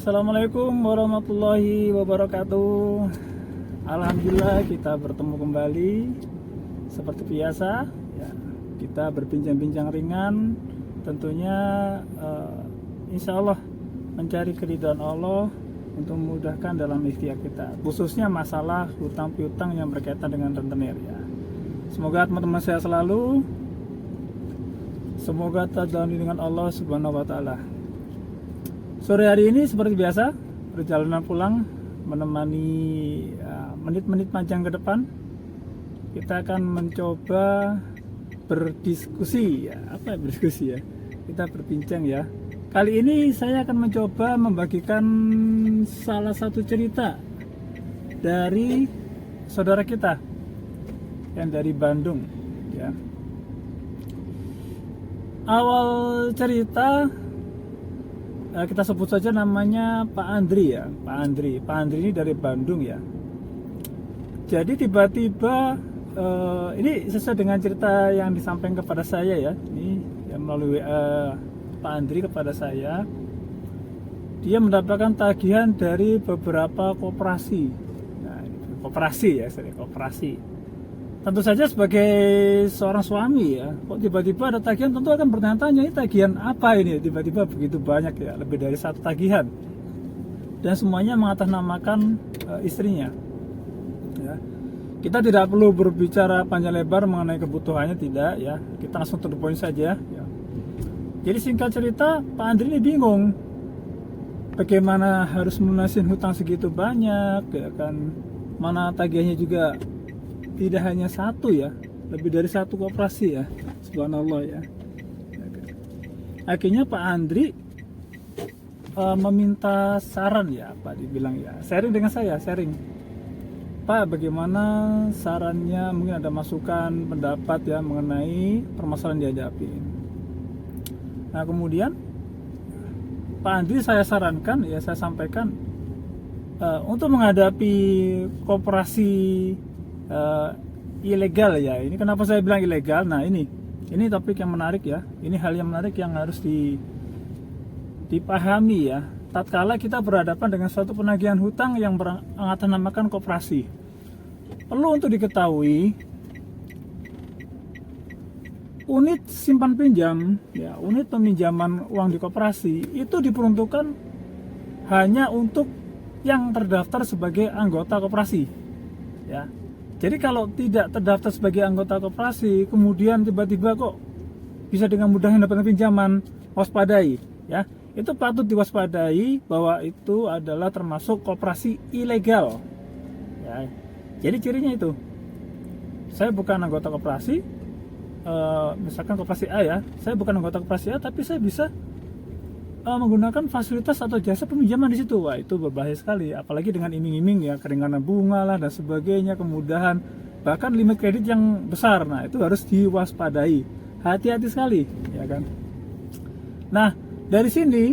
Assalamualaikum warahmatullahi wabarakatuh. Alhamdulillah kita bertemu kembali seperti biasa ya, kita berbincang-bincang ringan tentunya insya Allah mencari keridhaan Allah untuk memudahkan dalam ikhtiar kita, khususnya masalah hutang piutang yang berkaitan dengan rentenir ya. Semoga teman-teman saya selalu, semoga terjalan dengan Allah Subhanahu wa taala. Sore hari ini seperti biasa, perjalanan pulang menemani menit-menit panjang ke depan. Kita akan mencoba berdiskusi ya. Apa berdiskusi ya? Kita berbincang ya. Kali ini saya akan mencoba membagikan salah satu cerita dari saudara kita yang dari Bandung ya. Awal cerita kita sebut saja namanya Pak Andri ya. Pak Andri ini dari Bandung ya. Jadi tiba-tiba ini sesuai dengan cerita yang disampaikan kepada saya ya. Ini yang melalui Pak Andri kepada saya. Dia mendapatkan tagihan dari beberapa koperasi. Nah, koperasi ya, koperasi. Tentu saja sebagai seorang suami ya, kok tiba-tiba ada tagihan, tentu akan bertanya-tanya, ini tagihan apa ini? Tiba-tiba begitu banyak ya, lebih dari satu tagihan. Dan semuanya mengatasnamakan istrinya. Ya. Kita tidak perlu berbicara panjang lebar mengenai kebutuhannya, tidak ya. Kita langsung to the point saja ya. Jadi singkat cerita, Pak Andri ini bingung bagaimana harus melunasin hutang segitu banyak ya kan. Mana tagihannya juga tidak hanya satu ya, lebih dari satu koperasi ya, subhanallah ya. Akhirnya Pak Andri meminta saran ya, Pak dibilang ya, sharing dengan saya, Pak bagaimana sarannya, mungkin ada masukan, pendapat ya mengenai permasalahan dihadapi. Nah kemudian Pak Andri saya sarankan ya, saya sampaikan untuk menghadapi koperasi ilegal ya. Ini kenapa saya bilang ilegal? Nah ini topik yang menarik ya. Ini hal yang menarik yang harus dipahami ya. Tatkala kita berhadapan dengan suatu penagihan hutang yang mengatasnamakan koperasi, perlu untuk diketahui unit simpan pinjam ya, unit peminjaman uang di koperasi itu diperuntukkan hanya untuk yang terdaftar sebagai anggota koperasi ya. Jadi kalau tidak terdaftar sebagai anggota koperasi, kemudian tiba-tiba kok bisa dengan mudahnya mendapatkan pinjaman, waspadai ya. Itu patut diwaspadai bahwa itu adalah termasuk koperasi ilegal ya. Jadi cirinya itu, saya bukan anggota koperasi, misalkan koperasi A ya, saya bukan anggota koperasi A, tapi saya bisa menggunakan fasilitas atau jasa peminjaman di situ. Wah itu berbahaya sekali, apalagi dengan iming-iming ya, keringanan bunga lah dan sebagainya, kemudahan, bahkan limit kredit yang besar. Nah itu harus diwaspadai, hati-hati sekali ya kan. Nah dari sini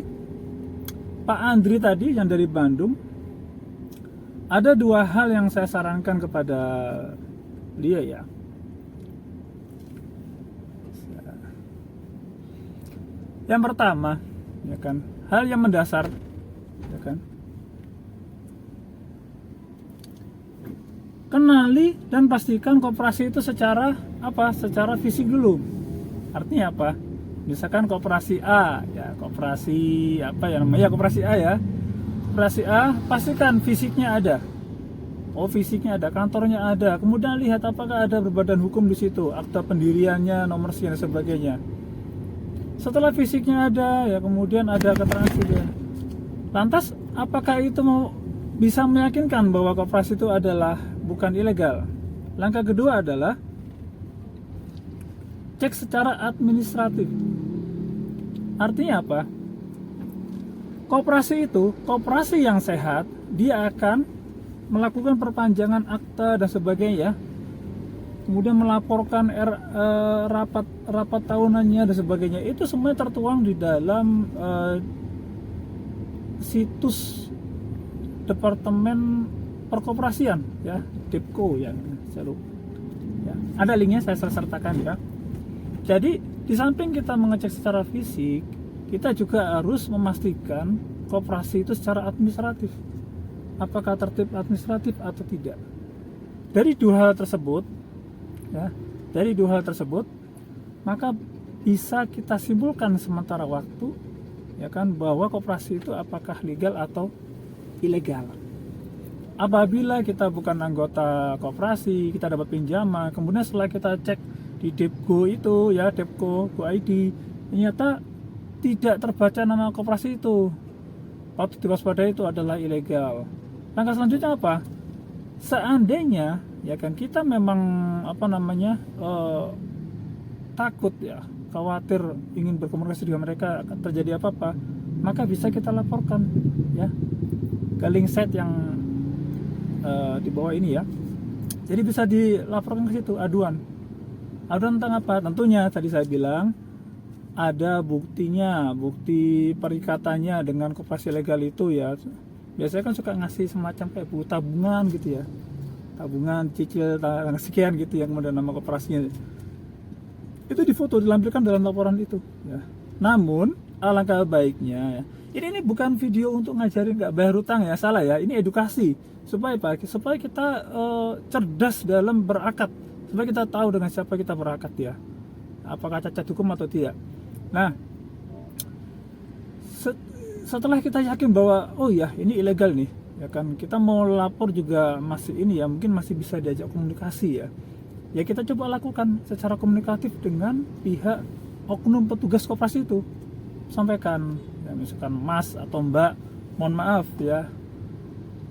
Pak Andri tadi yang dari Bandung, ada dua hal yang saya sarankan kepada dia ya. Yang pertama ya kan, hal yang mendasar ya kan, kenali dan pastikan koperasi itu secara fisik dulu. Artinya apa? Misalkan koperasi A ya, koperasi apa ya namanya, koperasi A ya, koperasi A, pastikan fisiknya ada. Oh fisiknya ada, kantornya ada, kemudian lihat apakah ada berbadan hukum di situ, akta pendiriannya, nomor sekian dan sebagainya. Setelah fisiknya ada ya, kemudian ada keterangan juga. Lantas apakah itu bisa meyakinkan bahwa koperasi itu adalah bukan ilegal? Langkah kedua adalah cek secara administratif. Artinya apa? Koperasi itu, koperasi yang sehat, dia akan melakukan perpanjangan akta dan sebagainya, kemudian melaporkan rapat tahunannya dan sebagainya. Itu semuanya tertuang di dalam situs Departemen Perkoperasian ya, Depko ya, saya lupa. Ya, ada linknya, saya sertakan ya. Jadi di samping kita mengecek secara fisik, kita juga harus memastikan koperasi itu secara administratif, apakah tertib administratif atau tidak. Dari dua hal tersebut, ya, dari dua hal tersebut, maka bisa kita simpulkan sementara waktu, ya kan, bahwa koperasi itu apakah legal atau ilegal. Apabila kita bukan anggota koperasi, kita dapat pinjaman, kemudian setelah kita cek di Depgo itu, ya, Depgo Go ID, ternyata tidak terbaca nama koperasi itu, patut diwaspadai itu adalah ilegal. Langkah selanjutnya apa? Seandainya, ya kan, kita memang takut, ya, khawatir ingin berkomunikasi dengan mereka akan terjadi apa-apa, maka bisa kita laporkan, ya, ke link site yang di bawah ini, ya. Jadi bisa dilaporkan ke situ, aduan tentang apa? Tentunya tadi saya bilang ada buktinya, bukti perikatannya dengan koperasi legal itu, ya. Biasanya kan suka ngasih semacam kayak buku tabungan gitu, ya, tabungan cicil sekian gitu, yang kemudian nama koperasinya itu difoto, dilampirkan dalam laporan itu, ya. Namun alangkah baiknya, ya, ini bukan video untuk ngajarin nggak bayar hutang, ya, salah, ya. Ini edukasi supaya kita cerdas dalam berakad, supaya kita tahu dengan siapa kita berakad, ya, apakah cacat hukum atau tidak. Nah, setelah kita yakin bahwa oh ya ini ilegal nih, ya kan, kita mau lapor juga masih ini, ya, mungkin masih bisa diajak komunikasi, ya kita coba lakukan secara komunikatif dengan pihak oknum petugas koperasi itu. Sampaikan, ya, misalkan Mas atau Mbak, mohon maaf, ya,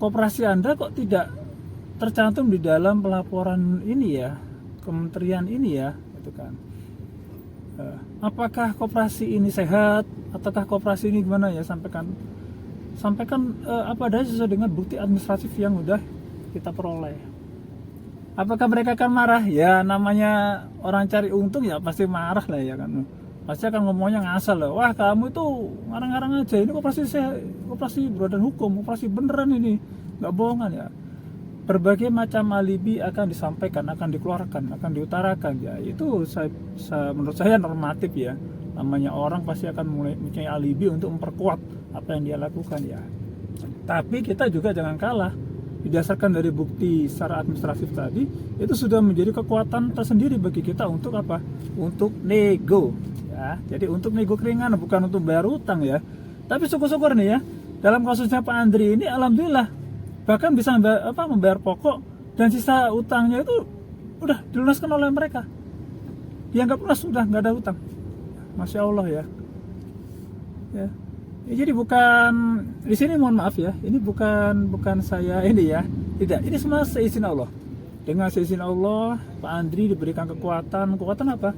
koperasi Anda kok tidak tercantum di dalam pelaporan ini, ya, kementerian ini, ya, gitu kan. Apakah koperasi ini sehat ataukah koperasi ini gimana, ya, sampaikan apa adanya sesuai dengan bukti administratif yang udah kita peroleh. Apakah mereka akan marah? Ya, namanya orang cari untung, ya, pasti marah lah, ya kan. Pasti akan ngomongnya ngasal lah. Wah, kamu itu ngarang-ngarang aja. Ini koperasi berbadan hukum, koperasi beneran ini, nggak bohongan, ya. Berbagai macam alibi akan disampaikan, akan dikeluarkan, akan diutarakan, ya. Itu menurut saya normatif, ya. Namanya orang pasti akan mempunyai alibi untuk memperkuat apa yang dia lakukan, ya. Tapi kita juga jangan kalah. Didasarkan dari bukti secara administratif tadi, itu sudah menjadi kekuatan tersendiri bagi kita untuk apa? Untuk nego, ya. Jadi untuk nego keringanan, bukan untuk bayar utang, ya. Tapi syukur-syukur nih, ya, dalam kasusnya Pak Andri ini alhamdulillah bahkan bisa membayar pokok, dan sisa utangnya itu udah dilunaskan oleh mereka. Dianggap lunas, sudah nggak ada utang. Masya Allah, ya. Ya. Jadi bukan di sini, mohon maaf, ya, ini bukan saya ini, ya, tidak, ini semua seizin Allah. Dengan seizin Allah, Pak Andri diberikan kekuatan apa?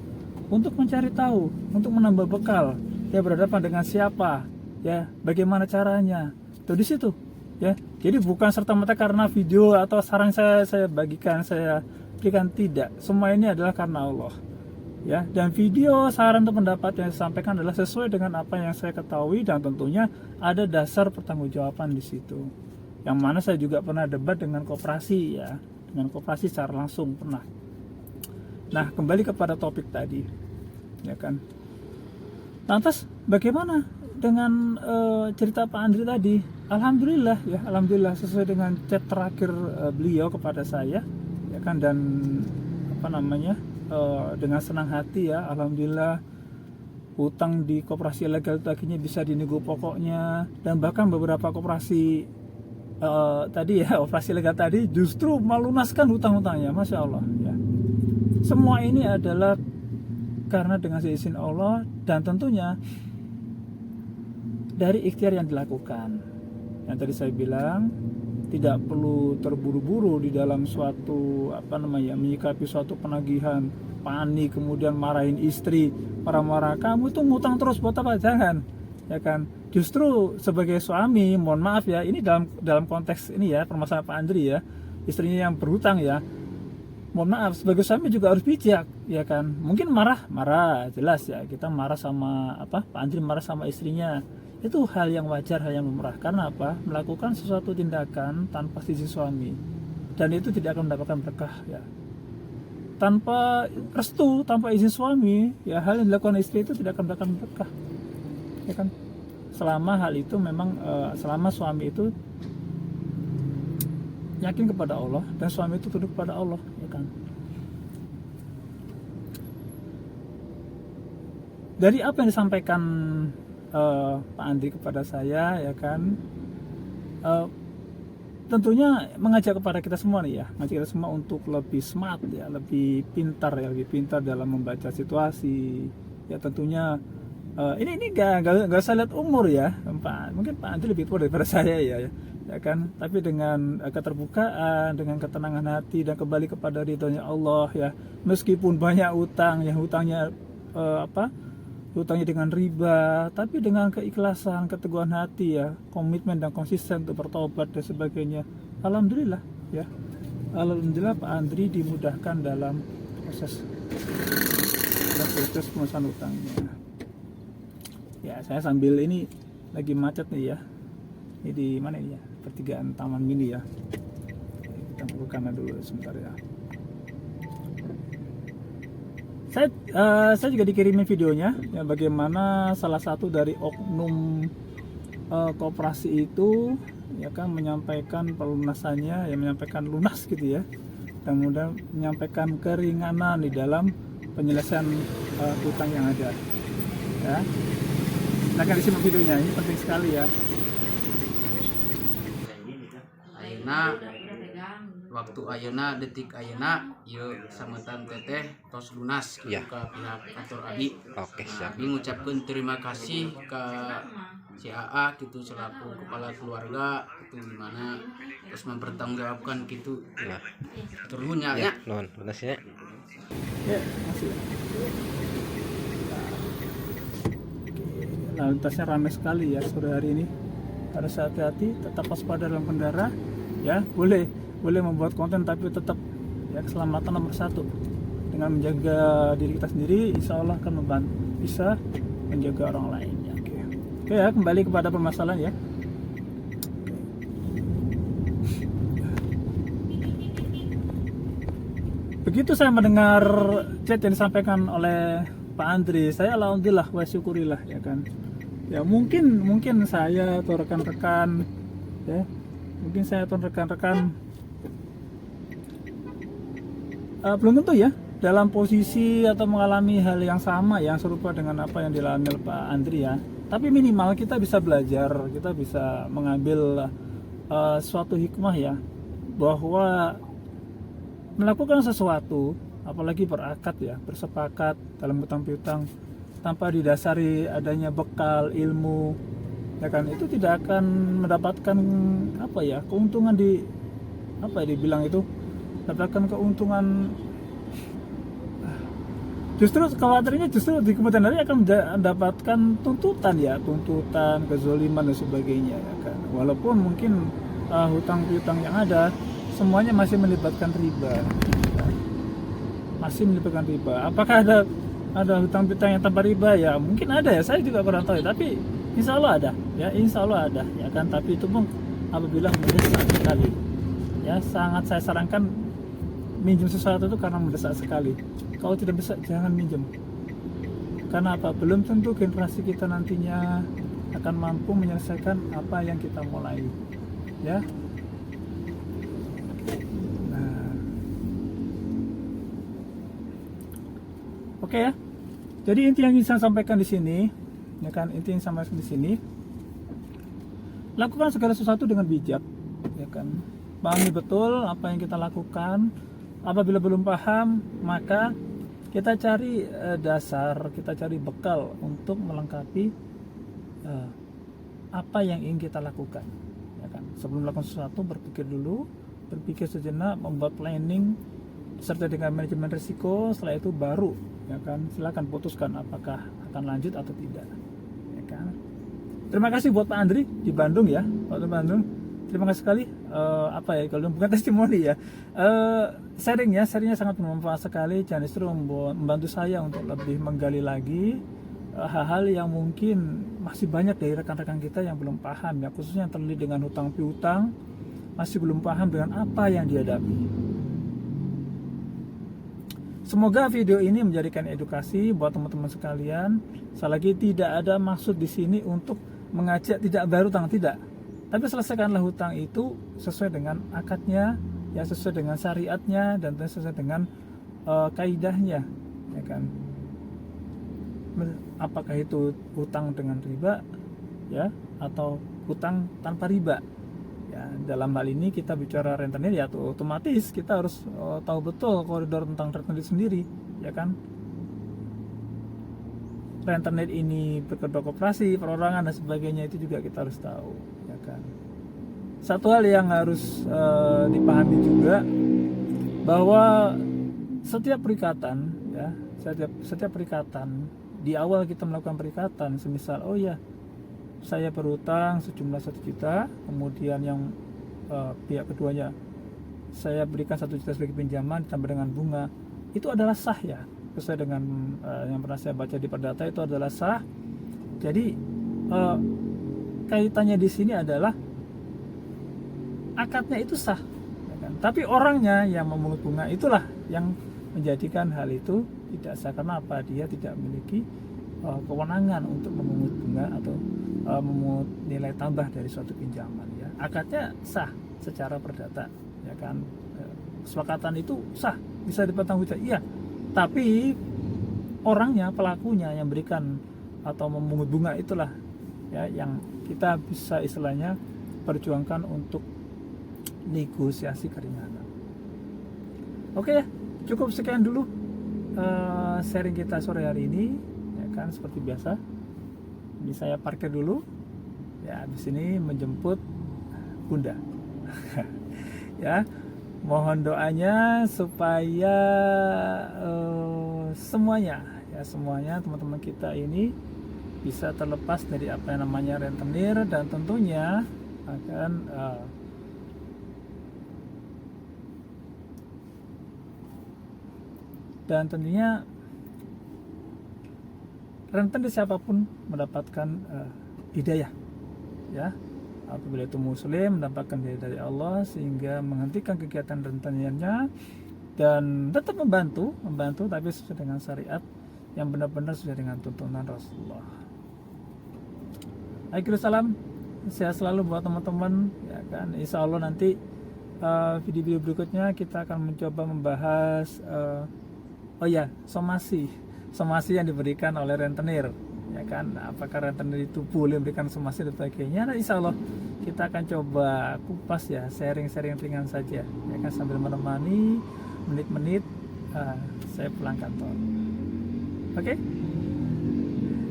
Untuk mencari tahu, untuk menambah bekal, ya, berhadapan dengan siapa, ya, bagaimana caranya, tuh di situ, ya. Jadi bukan serta-merta karena video atau saran saya bagikan, saya berikan, tidak. Semua ini adalah karena Allah, ya. Dan video, saran atau pendapat yang saya sampaikan adalah sesuai dengan apa yang saya ketahui, dan tentunya ada dasar pertanggungjawaban di situ. Yang mana saya juga pernah debat dengan koperasi, ya, dengan koperasi secara langsung pernah. Nah, kembali kepada topik tadi, ya kan. Lantas bagaimana dengan cerita Pak Andri tadi? Alhamdulillah, ya, alhamdulillah sesuai dengan chat terakhir beliau kepada saya, ya kan, dan dengan senang hati, ya, alhamdulillah hutang di koperasi legal itu akhirnya bisa dinego pokoknya, dan bahkan beberapa koperasi tadi, ya, operasi legal tadi justru melunaskan hutang-hutangnya, masya Allah, ya. Semua ini adalah karena dengan seizin Allah, dan tentunya dari ikhtiar yang dilakukan. Yang tadi saya bilang, tidak perlu terburu-buru di dalam suatu menyikapi suatu penagihan, panik, kemudian marahin istri, marah-marah, kamu itu ngutang terus buat apa? Jangan, ya kan. Justru sebagai suami, mohon maaf, ya, ini dalam konteks ini, ya, permasalahan Pak Andri, ya, istrinya yang berhutang, ya, mohon maaf, sebagai suami juga harus bijak, ya kan. Mungkin marah jelas, ya, kita marah sama Pak Andri marah sama istrinya, itu hal yang wajar, hal yang lumrah. Karena apa? Melakukan sesuatu tindakan tanpa izin suami, dan itu tidak akan mendapatkan berkah, ya. Tanpa restu, tanpa izin suami, ya, hal yang dilakukan istri itu tidak akan mendapatkan berkah, ya kan. selama hal itu memang selama suami itu yakin kepada Allah dan suami itu tunduk kepada Allah, ya kan. Dari apa yang disampaikan Pak Andri kepada saya, ya kan, tentunya mengajak kepada kita semua nih ya, mengajak kita semua untuk lebih smart ya, lebih pintar ya, lebih pintar dalam membaca situasi ya. Tentunya ini gak usah lihat umur ya, mungkin Pak Andri lebih tua daripada saya ya kan. Tapi dengan keterbukaan, dengan ketenangan hati dan kembali kepada ridhonya Allah ya, meskipun banyak utang ya, hutangnya hutangnya dengan riba, tapi dengan keikhlasan, keteguhan hati ya, komitmen dan konsisten untuk bertobat dan sebagainya. Alhamdulillah ya, alhamdulillah Pak Andri dimudahkan dalam proses pemecahan utangnya. Ya, saya sambil ini lagi macet nih ya. Ini di mana ini ya? Pertigaan Taman Mini ya. Kita buka dulu sebentar ya. Saya juga dikirimin videonya ya, bagaimana salah satu dari oknum koperasi itu ya kan menyampaikan pelunasannya, ya menyampaikan lunas gitu ya, dan kemudian menyampaikan keringanan di dalam penyelesaian hutang yang ada ya. Nah, kan disimak videonya, ini penting sekali ya. Nah, waktu ayeuna detik ayeuna ieu sametan teteh tos lunas Ya. ka pihak kantor Abi. Oke, siap. Abi ngucapkeun terima kasih ke si AA gitu selaku kepala keluarga itu gimana terus mempertanggungjawabkan gitu. Nah, Turun nya. ya, nuhun, lunasnya. Ya, masih. Lalu lintasnya ramai sekali ya sore hari ini. Harus hati-hati, tetap waspada dalam kendara. Ya, boleh membuat konten tapi tetap ya keselamatan nomor satu. Dengan menjaga diri kita sendiri, insya Allah akan bisa menjaga orang lain. Ya, oke ya, kembali kepada permasalahan ya. Begitu saya mendengar chat yang disampaikan oleh Pak Andri, saya alhamdulillah wa syukurilah ya kan. Ya mungkin saya atau rekan-rekan ya, mungkin saya atau rekan-rekan belum tentu ya dalam posisi atau mengalami hal yang sama yang serupa dengan apa yang dialami oleh Pak Andri ya. Tapi minimal kita bisa belajar, kita bisa mengambil suatu hikmah ya, bahwa melakukan sesuatu, apalagi berakad ya, bersepakat dalam hutang piutang tanpa didasari adanya bekal ilmu, ya kan, itu tidak akan mendapatkan apa ya, keuntungan di apa ya dibilang itu, mendapatkan keuntungan. Justru khawatirnya justru di kemudian hari akan mendapatkan tuntutan ya, tuntutan, kezoliman dan sebagainya ya kan. Walaupun mungkin hutang piutang yang ada semuanya masih melibatkan riba, masih melibatkan riba. Apakah ada hutang piutang yang tanpa riba? Ya mungkin ada ya, saya juga kurang tahu. Tapi insya Allah ada, ya insya Allah ada, ya kan. Tapi itu pun apabila mendesak sekali, ya sangat saya sarankan minjem sesuatu itu karena mendesak sekali. Kalau tidak bisa jangan minjem. Karena apa? Belum tentu generasi kita nantinya akan mampu menyelesaikan apa yang kita mulai, ya. Oke ya. Jadi inti yang ingin saya sampaikan di sini, ya kan, inti yang saya sampaikan di sini, lakukan segala sesuatu dengan bijak, ya kan. Pahami betul apa yang kita lakukan. Apabila belum paham, maka kita cari dasar, kita cari bekal untuk melengkapi apa yang ingin kita lakukan, ya kan. Sebelum melakukan sesuatu, berpikir dulu, berpikir sejenak, membuat planning serta dengan manajemen risiko. Setelah itu baru, ya kan, silakan putuskan apakah akan lanjut atau tidak, ya kan. Terima kasih buat Pak Andri di Bandung ya, Pak Bandung. Terima kasih sekali. Apa ya, kalau bukan testimoni ya, sharingnya sangat bermanfaat sekali dan justru membantu saya untuk lebih menggali lagi hal-hal yang mungkin masih banyak dari rekan-rekan kita yang belum paham ya, khususnya yang terlibat dengan hutang piutang, masih belum paham dengan apa yang dihadapi. Semoga video ini menjadikan edukasi buat teman-teman sekalian. Sekali lagi, tidak ada maksud di sini untuk mengajak tidak bayar hutang, tidak. Tapi selesaikanlah hutang itu sesuai dengan akadnya, ya sesuai dengan syariatnya dan sesuai dengan kaidahnya, ya kan. Apakah itu hutang dengan riba, ya, atau hutang tanpa riba. Ya, dalam hal ini kita bicara rentenir, ya otomatis kita harus tahu betul koridor tentang rentenir sendiri, ya kan. Rentenir ini berkedok koperasi, perorangan dan sebagainya, itu juga kita harus tahu, ya kan. Satu hal yang harus dipahami juga, bahwa setiap perikatan, ya, setiap perikatan, di awal kita melakukan perikatan, semisal oh ya saya berutang sejumlah 1 juta, kemudian yang pihak keduanya saya berikan 1 juta sebagai pinjaman ditambah dengan bunga, itu adalah sah, ya, sesuai dengan yang pernah saya baca di Perdata, itu adalah sah. Jadi kaitannya di sini adalah akadnya itu sah, ya kan? Tapi orangnya yang memungut bunga itulah yang menjadikan hal itu tidak sah. Karena apa? Dia tidak memiliki kewenangan untuk memungut bunga atau memungut nilai tambah dari suatu pinjaman, ya. Akadnya sah secara perdata, ya kan. Kesepakatan itu sah, bisa dipertanggungjawabkan, iya. Tapi orangnya, pelakunya yang berikan atau memungut bunga itulah, ya, yang kita bisa istilahnya perjuangkan untuk negosiasi keringanan. Oke, ya, cukup sekian dulu sharing kita sore hari ini, ya kan. Seperti biasa, ini saya parkir dulu, ya, habis ini menjemput Bunda. Ya, mohon doanya supaya semuanya teman-teman kita ini bisa terlepas dari apa yang namanya rentenir, dan tentunya akan rentenir siapapun mendapatkan hidayah, ya, apabila itu muslim mendapatkan hidayah dari Allah sehingga menghentikan kegiatan rentenirnya dan tetap membantu tapi sesuai dengan syariat yang benar-benar sesuai dengan tuntunan Rasulullah. Akhirul salam, sehat selalu buat teman-teman, ya kan. Insya Allah nanti video-video berikutnya kita akan mencoba membahas somasi yang diberikan oleh rentenir, ya kan. Apakah rentenir itu boleh memberikan somasi dan sebagainya. Nah, insya Allah kita akan coba kupas, ya, sharing-sharing ringan saja, ya kan, sambil menemani menit-menit saya pulang kantor. Oke?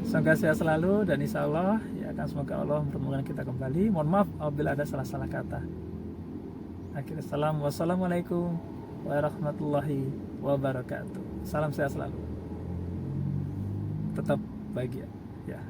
Semoga sehat selalu dan insya Allah, ya kan, semoga Allah mempertemukan kita kembali. Mohon maaf apabila ada salah-salah kata. Akhirnya salam, wassalamualaikum warahmatullahi wabarakatuh. Salam sehat selalu, tetap bahagia, ya.